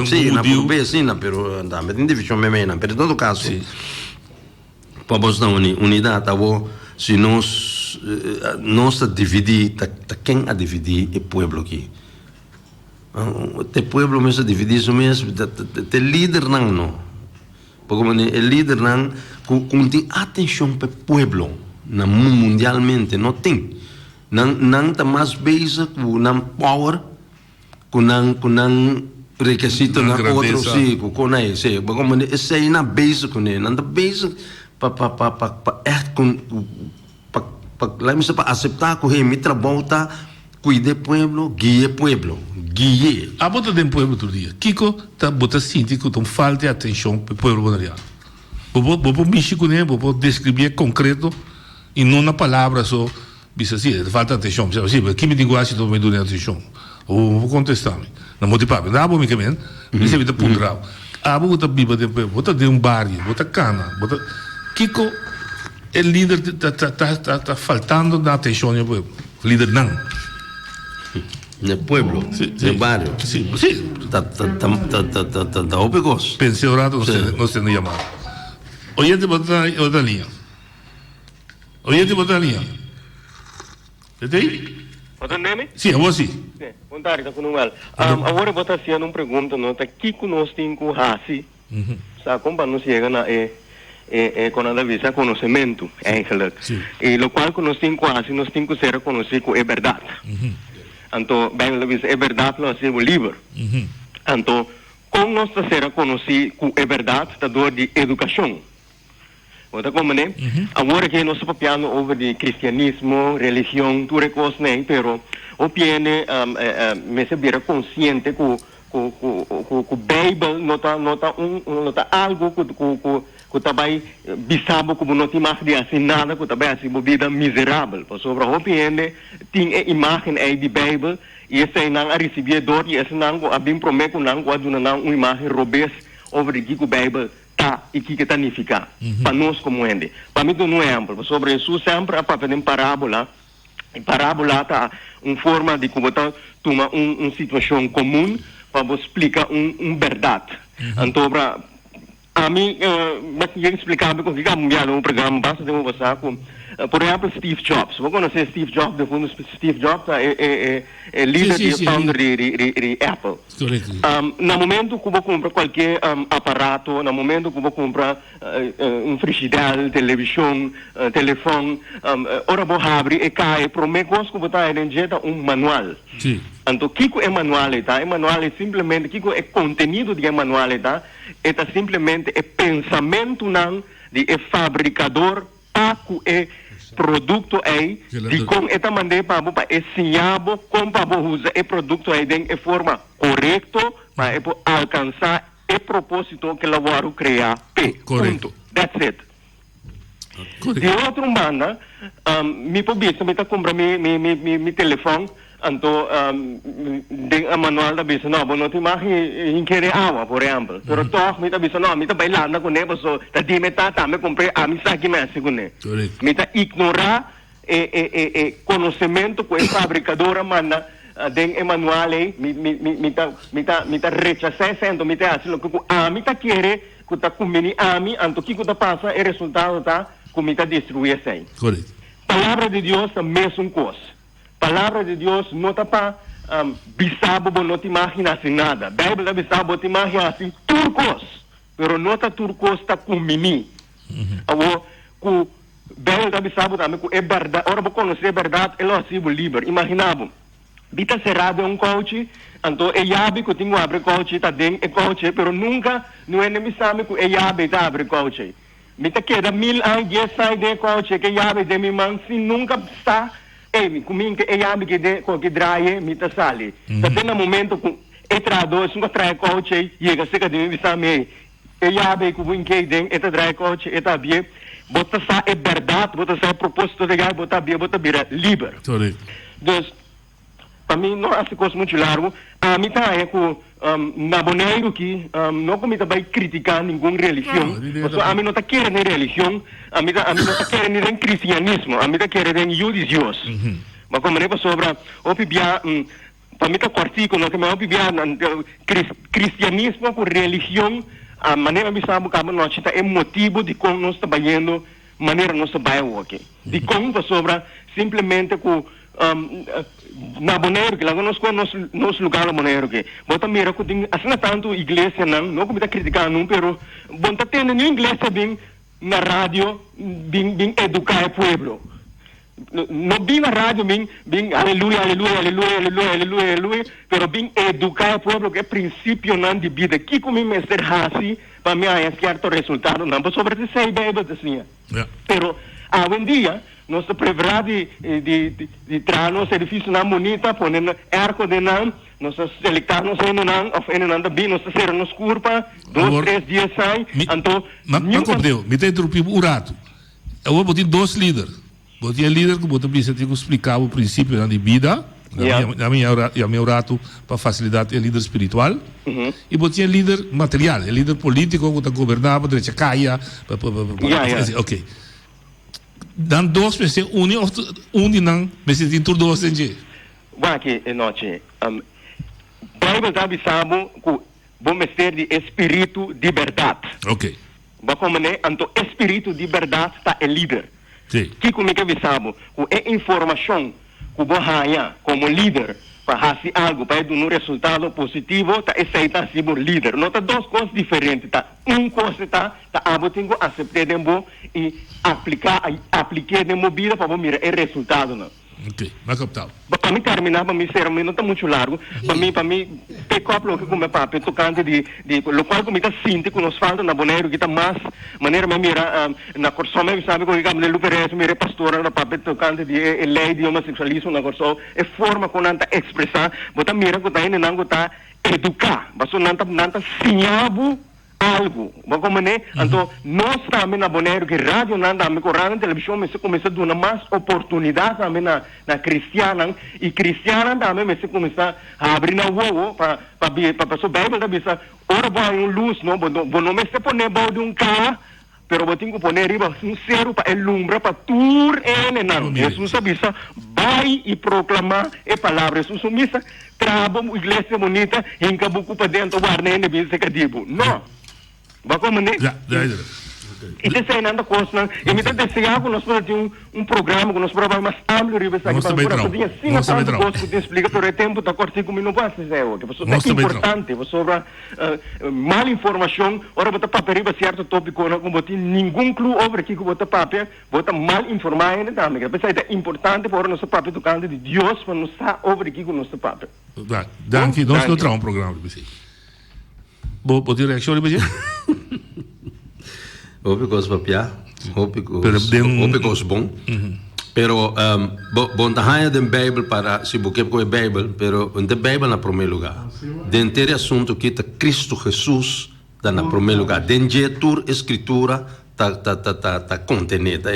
sim, na Europa sim, pero também tem divisão mesmo, pero em todo caso, para você estar unidade, se nós dividir, quem a dividir é o povo aqui. O povo mesmo dividido mesmo, o líder não. Porque o líder não tem atenção para o povo, mundialmente não tem. Não está mais basic com não power, com não requisito na outro sim, com não sei. Porque esse aí não basic com ele, não está basic para aceitar que ele trabalha cuide do povo, guie o povo. A bota do povo outro dia. Kiko está botando sinto que tem falta de atenção para o povo bonariano. Vou mexer com ele, vou descrever concreto e não na palavra só. Bisa assim, falta de atenção. Que me linguagem estou me dando atenção? Vou contestar-me. Não vou te pagar. Não vou me queimar. Me serve de punral. Vou botar biba de povo, botar de bairro, botar cana, botar. Kiko, o líder está faltando de atenção ao povo. O líder não. No pueblo, no barrio. Sí. Está opegoso. Pensionado no se llamado. Oyente bota outra linha. Entende? Pode nome? Sim, eu vou sim. Boa tarde, está com agora vou estar fazendo uma pergunta, não? Tá aqui que nós temos com raci. Sabe como para nós chegar na quando a visa conhecimento, eigenlijk. E o qual que nós temos com raci, nós temos que ser conhecido com a verdade. Então, bem, é verdade, nós somos livres. Então, como nós ser conhecido com a verdade, está dor de educação. Outra como, né? Agora que nós estamos falando over de cristianismo, religião, tudo é coisa, né? Pero, o piene, me se vira consciente que o Bíblia não está algo que também bisabo como não tem mais de assim nada que também assim uma vida miserável. Por sobre o piene tem a imagem aí de Bíblia e esse não a receber dor e esse não a bem prometo não a dona não uma imagem robês over que o Bíblia tá e que está nificar para nós como ende. Para mim não é amplo. Sobre isso sempre a papel em parábola. Em parábola tá uma forma de como tá tomar uma situação comum para explicar verdade. Então para a mim, mas eu explicava que eu programa basta de conversar com, por exemplo, Steve Jobs. Vou conhecer Steve Jobs, de fundo Steve Jobs é líder e founder de Apple. No momento que eu vou comprar qualquer aparato, no momento que eu vou comprar frigideira, televisão, telefone, ora vou abrir e cai, para mim, gosto que eu vou estar manual. Sim. Então, o que é manualidade? O manual é simplesmente, o que é conteúdo de manualidade? É simplesmente o pensamento não de fabricador para que produto aí de como esta maneira para ensinar como para usar o produto aí de forma correta para alcançar o propósito que ela criar. Ponto. That's it. De outra banda, me pode me comprar mi telefone, então de a manual da bisa não te imagina em que água, por exemplo. Pero toh me tá bisa não, me tá bailando com ele, so tá de meta tá me comprei a mim sabe mais segundo. Me tá ignorar conhecimento que a fabricadora manda den manual aí, me tá rechazar sendo me tá assim o que a mim tá querer que tá comendo a mim, então que tá passa o resultado tá como está destruir sem. Correto. Palavra de Deus é a mesma coisa. Palavra de Deus não está para bisabo, não te imagina assim nada. Bíblia bisabo te imagina assim turcos, pero não está turcos está com mini. O Bíblia bisabo também é verdade. Ora vou conhecer a verdade, ele é assim livre. Imaginava, bita cerrado é coach, então é yabe que tenho abre coach, tá dentro é coach, pero nunca não é nem sabe que é yabe tá abre coach. Me tá queda 1000 anos de sai de coche que yabe de mi man se nunca está comigo que yabe que de que draie me tá sali tá tendo momento com entrado se nunca trai coche chega seca de mi sabe yabe que vem que den eta draie coche eta bie bota sa é verdade bota sa propósito de gai bota bira livre. Dus para mim não é coisa muito largo a mim tá é com na boneiro que não como tá vai criticar nenhuma religião a mim não tá querendo religião a mim não tá querendo cristianismo a mim tá querendo judaísmo mas como é sobre opibia para mim tá quartico não que me opibia cristianismo com religião a maneira me sabe que nós está é motivo de como nós está banhando maneira nós está vai ok de como sobre simplesmente com na Bonaire que lá nos lugar Bonaire que bota mira que tem assim tanto igreja não como tá criticando não pero bom tá tendo nem igreja bem na rádio bem educar o povo não bem na rádio bem aleluia pero bem educar o povo que é princípio não de vida que como me ser assim para mim é certo resultado não sobre de sei bem assim pero hoje em dia nós preparamos de tranos edifício na bonita, ponendo arco de nan, nós selectamos em nan, ou em nan também, nós seremos curva, 2-3 dias sai, então... Não compreendo, me tem interrompido o rato. Eu vou botar 2 líderes. Botar líder que botar precisa ter que explicar o princípio de vida, a minha rato para facilitar o líder espiritual, e botar líder material, líder político que está governando, para deixar caia, ok. Dan 2 mensen unie of unie dan mensen die tur 2 senje. Waki noche. Bible sabe sabo que bom ser de espírito de verdade. Ok. Ba como né, anto espírito de verdade está é líder. Sim. Que como que sabo que é informação que bom raia como líder para fazer algo para dar um resultado positivo, tá aceita ser líder. Não tá 2 coisas diferentes, tá? Coisa tá abo tenho que aceitar dembo e aplicar dembo vida para mirar o resultado, não. Ok, vai captar. Para mim terminar, para mim ser não tá muito largo. Para mim pecou que como papo tocante de local como tá sinto que nos falta na Bonaire que tá mais maneira me mira na corso me sabe que como ele parece mira pastora na papo tocante de lei de homossexualismo na corso é forma com anta expressar, bota mira que tá indo não tá educar, mas não tá sinhabo algo, como né? Então nós também na Bonaire que rádio não anda me correndo televisão me se começa a dar mais oportunidade também na cristiana e cristiana também me se começa a abrir na rua para pessoa Bíblia da bisa ora vai luz não não me se pôr de carro pero eu tenho que pôr riba cero para iluminar para tur não Jesus bisa vai e proclamar a palavra Jesus missa traba uma igreja bonita em cabuco para dentro guarda ne bisa que digo não va como né e desse ainda coisa e me desejar que nós podemos ter programa que nós podemos mais amplo riba sabe para poder sim coisa que explica por tempo da corte como não passa é o que é importante sobre mal informação ora botar papel riba certo tópico não como tem nenhum clue over aqui que botar papel botar mal informar ainda também que é importante para nosso papel tocante de Deus para nos estar over aqui com nosso papel danke nós não temos programa para você Vou ter reação de você? Houve coisa para piar, houve coisa bom. Pero bom tahanha da Bíblia para se você com a Bíblia, pero da Bíblia na primeiro lugar. Dentro do assunto que está Cristo Jesus está na primeiro lugar. Dentro da tua escritura tá contenida,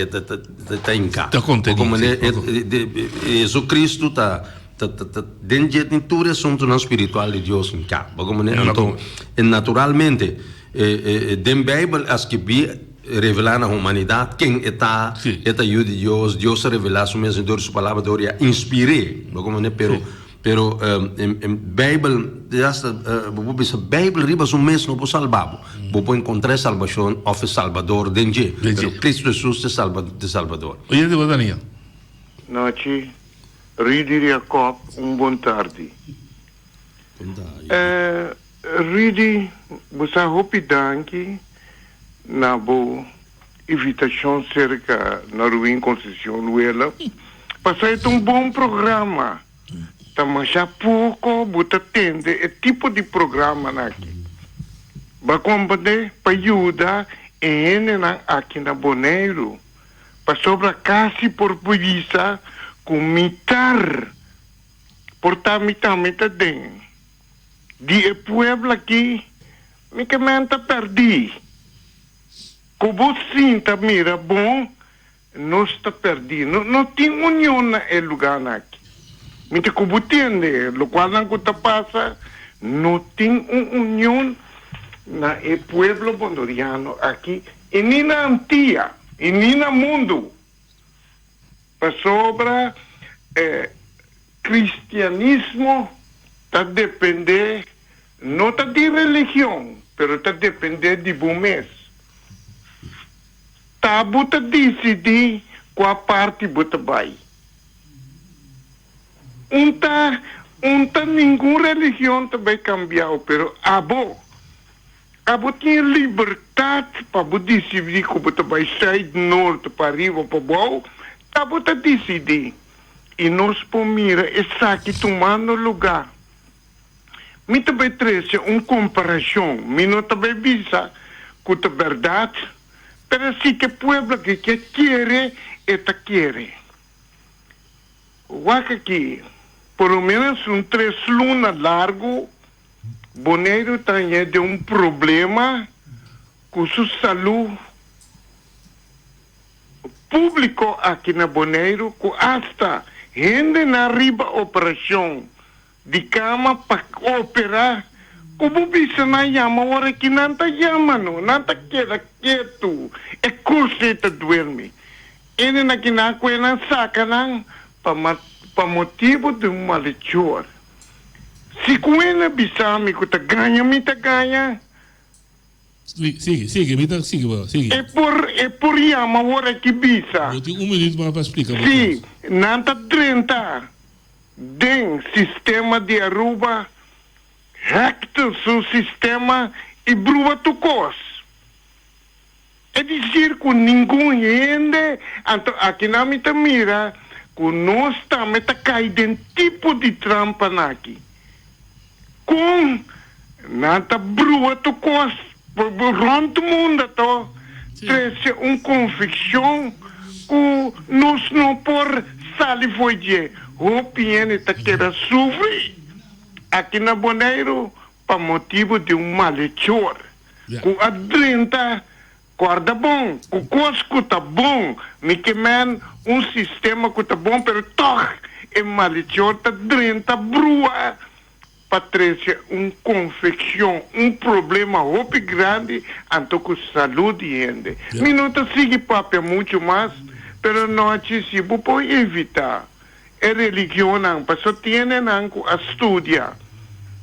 tá em cá. Tá contenida. Como Jesus Cristo tá dentro da tua assunto não espiritual de Deus em cá. Como então naturalmente dentro da Bíblia as que revelar na humanidade quem está ajuda de Deus. Deus se revela su mesmo door sua palavra doria inspiré, pero em Bíblia a Bíblia riba su mesmo po salvavo. Vou encontrar salvação of Salvador dentro. Pero Cristo Jesus te Salvador. Oye, de Daniel. Noite, Ridi Jacob, buon tardi. Ridi, você hopi danki na boa invitação cerca na Ruim Conceição Luela. Passei bom programa. Mas já pouco você atende é tipo de programa aqui. Para combater, para ajudar, aqui na Boneiro, para sobra casi por polícia, com mitar, portar mitar dentro. De pueblo aqui, me comenta perdi. Como sinta, mira, bom, não está perdido. Não tem união no lugar aqui. Mas como entende, o qual não passa, não tem união no pueblo bondoriano aqui, e nem na Antia, e nem no mundo. Para sobra, cristianismo está depender, não está de religião, mas está depender de bom mês. Tá, você decidir qual parte você vai. Nenhuma religião também cambiou, pero abo tinha liberdade para decidir como você vai sair do norte para arriba para baixo, tá, você decidir. E nós pomira está aqui tomando lugar. Me também traz uma comparação, me não também visa com a verdade. Pero sí que pueblo que quiere, esta quiere. Guaca aquí, por lo menos 3 lunas largo, Boneiro tiene de un problema con su salud público aquí en Boneiro, con hasta gente en arriba operación de cama para operar. Como bisa na llama, ahora que nanta llama, no, nanta queda quieto, é coseta duerme. Ele na que na coena saca não, para motivo de malhechor. Se coena bisami que te ganha, me te ganha. Sigue, sigue. É por llama, ahora que bisa. Eu tenho minuto para explicar. Sim, nanta 30, den sistema de Aruba, recto seu sistema e brua tu cos. É dizer que ninguém gente, aqui na minha mira, que nós estamos caindo em tipo de trampa aqui. Com nada brua tu cos, ronto mundo, traz confecção que nós não por sali foi de, o piene tá querendo sofrer. Aqui na Boneiro, para motivo de malhechor. Com a 30, corda bom, com cosco tá bom, me queimando sistema que tá bom, pero toch, é malhechor tá 30, brua, para trazer confecção, problema muito grande, então com saúde e gente. Me não tá seguindo papel muito mais, pero não se pode evitar. É religião não, mas só tem não a estudar.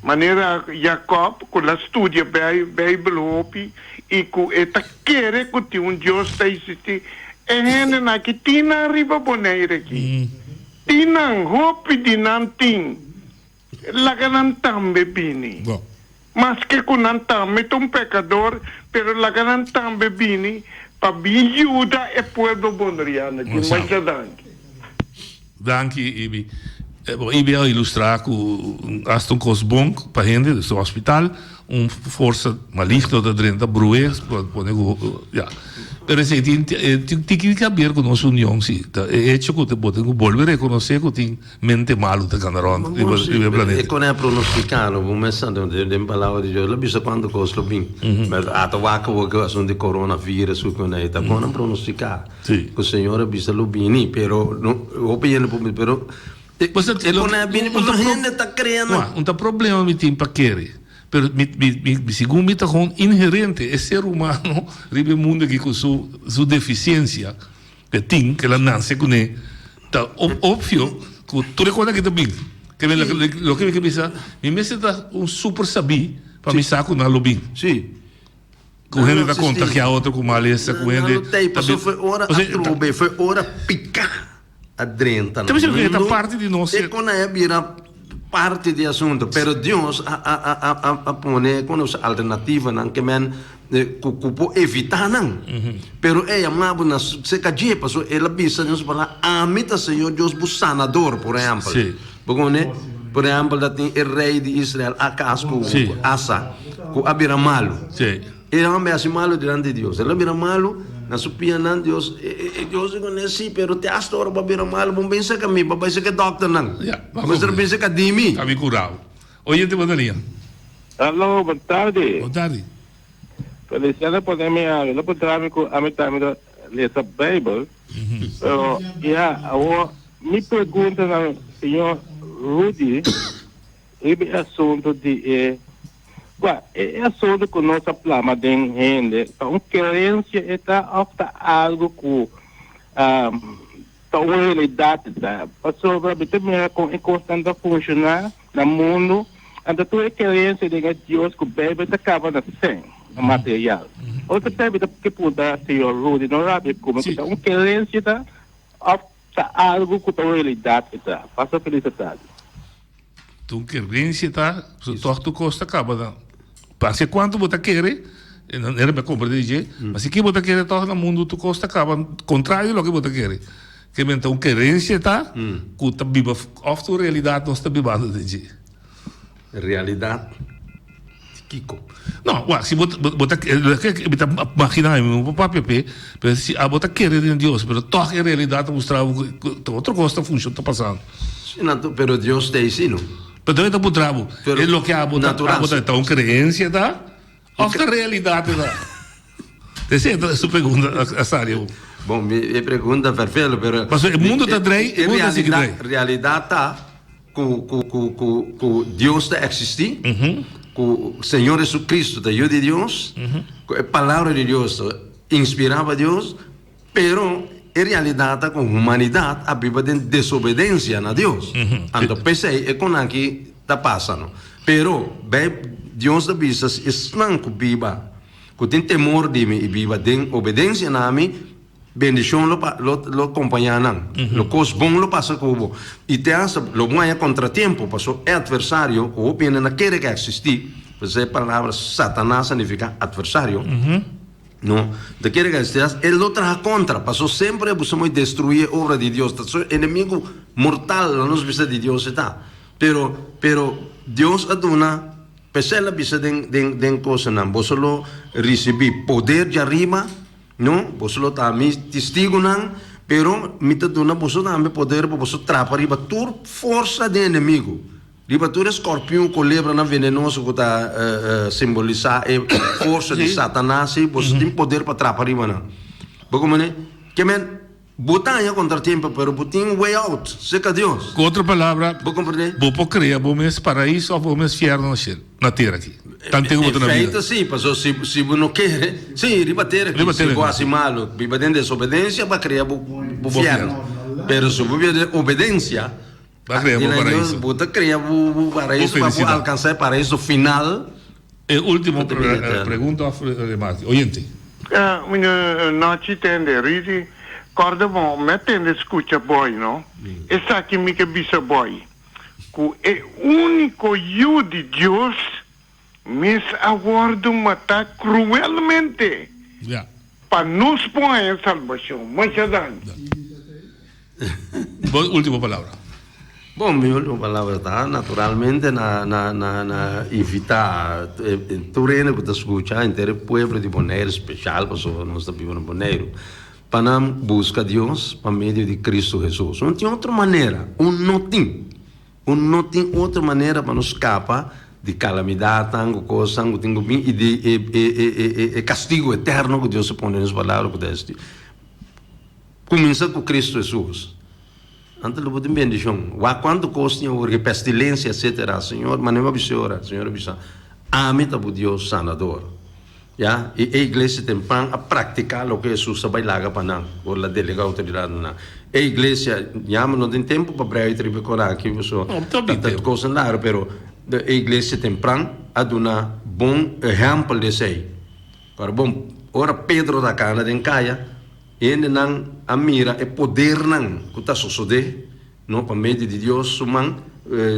Maneira Jacob, com a estudia Bíblia hopi, e com esta querer que tem Deus está existindo, é gente na que tem na riba Boneiro aqui. Tem não, hopi de não tem. Laga não tambe bini. Mas que com não tambe, é pecador, pero laga não tambe bini, para me ajudar é povo bondoriano, que mais danke. Danke, Ibi. E wil ilustrar que hasta um custo bom para a gente do hospital, força maligna da drenta brues, ja. Pero esse tem que haver com nossa união, sim. É hecho que te podem volver a reconhecer que tem mente malo da canaron do planeta. E quando é pronosticado, vamos pensando de palavra de Deus, lá bisa quando costa bem. Mas até vaca o que assunto de coronavírus o que não é, tá quando pronosticar. Que o Senhor bisa lo bem, pero no opinião pero quando é bem, porque a gente está criando. Não, problema me tem para querer. Pero segundo me está com inerente é ser humano ribe mundo que com sua deficiência que tem que ela nasce com ele tá óbvio que tu recorda que também que lo que me pensa me está super sabi para me saco na lobby sim com ele da conta que a outra com maleza com ele foi hora picar a drenta também é parte de nós e quando é vira parte do assunto, pero Deus a pone com as alternativas não que men cupo evitar não, pero ela mabo na se caje passou ela bisa Deus para amita Senhor Deus bu sanador por exemplo, porque por exemplo da tem o rei de Israel Acas com Asa com abira malo, ele não é assim malo diante de Deus, ele abira malo na supia não Deus Deus conhece pero te astor para abira malo bom pensa que me papai se que doctor não mas ele pensa que dimi tá me curado hoje te mandaria alô boa tarde Feliciano podemos eu poderia a metade da lista Bible me pergunta ao senhor Rudy esse assunto de é assunto que nós falamos de gente. Então, querência é ofta algo que a realidade da pessoa também é constante a funcionar no mundo. Então, tu é querência de Deus que o bebê acaba na sem no material. Outra coisa que pode ser o Rudy não sabe como então querência da ofta algo que a realidade da. Passa felicidade. Tu querência tá, tu costa acaba Parce quanto você quer, não era para compreender, mas se que você quer todo no mundo tu costa acaba contrário do que você quer. Que então querência tá, que tá viva, of tu realidade não está vivendo de realidade. Kiko. Não, se você imaginar um papai, mas se a você quer de Deus, mas toda a realidade mostrar outra coisa funciona está passando. Não, pero Deus te ensina. Pero também está por trabo. É o que a botar então creencia tá, of a realidade tá. Essa é a sua pergunta, a Sário. Bom, minha pergunta perfeita, pero mas o mundo está drei, o mundo assim que realidade tá, que Deus está existir, que o Senhor Jesus Cristo está de Deus, a palavra de Deus inspirava Deus, pero em realidade com a humanidade a viva de desobediência a Deus. Então pensei é com aqui está passando. Pero Deus da vista estão que viva, que tem temor de mim e viva de obediência a mim, bendição lo acompanha não. Lo cos bom lo passa como e te asa lo bom é contratempo, passou é adversário ou bem na querer que existir. Pois a palavra Satanás significa adversário. No, de que ele lo traja contra, passou sempre buscamos destruir a obra de Deus, o inimigo mortal na nossa vida de Deus está. Pero Deus aduna, pese la bisa den coisa não, você lo receber poder de arriba, não, você lo também testigo não, pero me aduna você também poder para você trapar riba tur força de inimigo. Riba tur escorpião com lebra na venenoso que está simbolizar a força de Satanás, você tem poder para trapar riba não. Porque mané, que men botanha contra tempo, pero botin way out, seca Deus. Com outra palavra, vou compreender. Vou por criar, vou mes paraíso ou vou mes inferno na terra aqui. Tanto tem outra na vida. Feito sim, passou se não quer, sim, riba terra aqui. Se for assim malo, viva dentro de desobediência, vai criar o inferno. Pero se vive de obediência, vai criar o paraíso. Bota criar o paraíso para alcançar o paraíso final. E última pergunta a Márcio. Oyente. Não te entende, Ridi. Corda bom, me tende escuta boy, não? Essa aqui me que bisa boy. Que é único eu de Deus, mas aguardo matar cruelmente. Para nos pôr em salvação. Muitas anos. Última palavra. Bom, meu palavra tá naturalmente na evitar terreno que está escutando inteiro povo de Bonaire especial para nós estamos vivendo no Bonaire para buscar Deus por meio de Cristo Jesus. Não tem outra maneira, não tem outra maneira para nos escapar de calamidade, tango coisa, tango tingo bem e de castigo eterno que Deus se põe nas palavras que deste. Começa com Cristo Jesus. Antes do botem bendição. Quando costa porque pestilência, etc. Senhor, mas não absorra, Senhor absorra. Amém, tá Deus sanador. Já? E a igreja tem para a praticar o que Jesus vai lá para nós, ou a delega autoridade na. A igreja, já não tem tempo para pregar e tributar aqui, pessoal. Tem coisa lá, pero a igreja tem para a dar bom exemplo de sei. Para bom, ora Pedro da cana tem caia. Ele não admira o poder que está sucedendo, não para meio de Deus,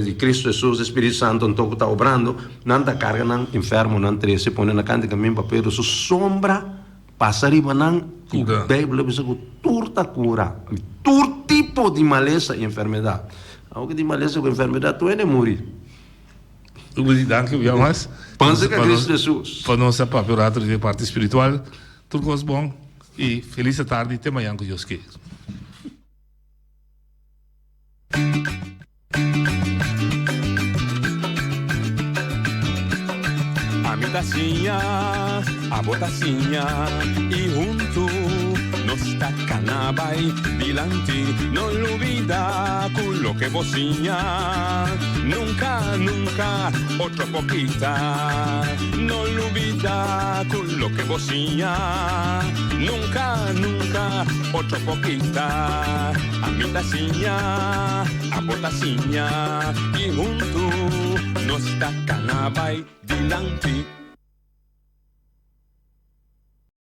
de Cristo Jesus, Espírito Santo, então que está obrando, não está carga, não enfermo, não três, se põe na canta caminho para Pedro, sua sombra passa riba, não, a Bíblia diz que turta cura, todo tipo de maleza e enfermidade. Algo de maleza e enfermidade, tu é morrer. Dank u, jongens. Pensa que é Cristo Jesus. Para nossa papelata de parte espiritual, tudo coisa bom. E feliz tarde, até amanhã com Deus quer. A mi tacinha, a botacinha e junto nos tacanabay dilante, no olvida con lo que vocinha, nunca, nunca, otro poquita, no olvida con lo que vocinha, nunca, nunca, otro poquita, a mi tacinha, a botacinha y junto nos tacanabay dilante.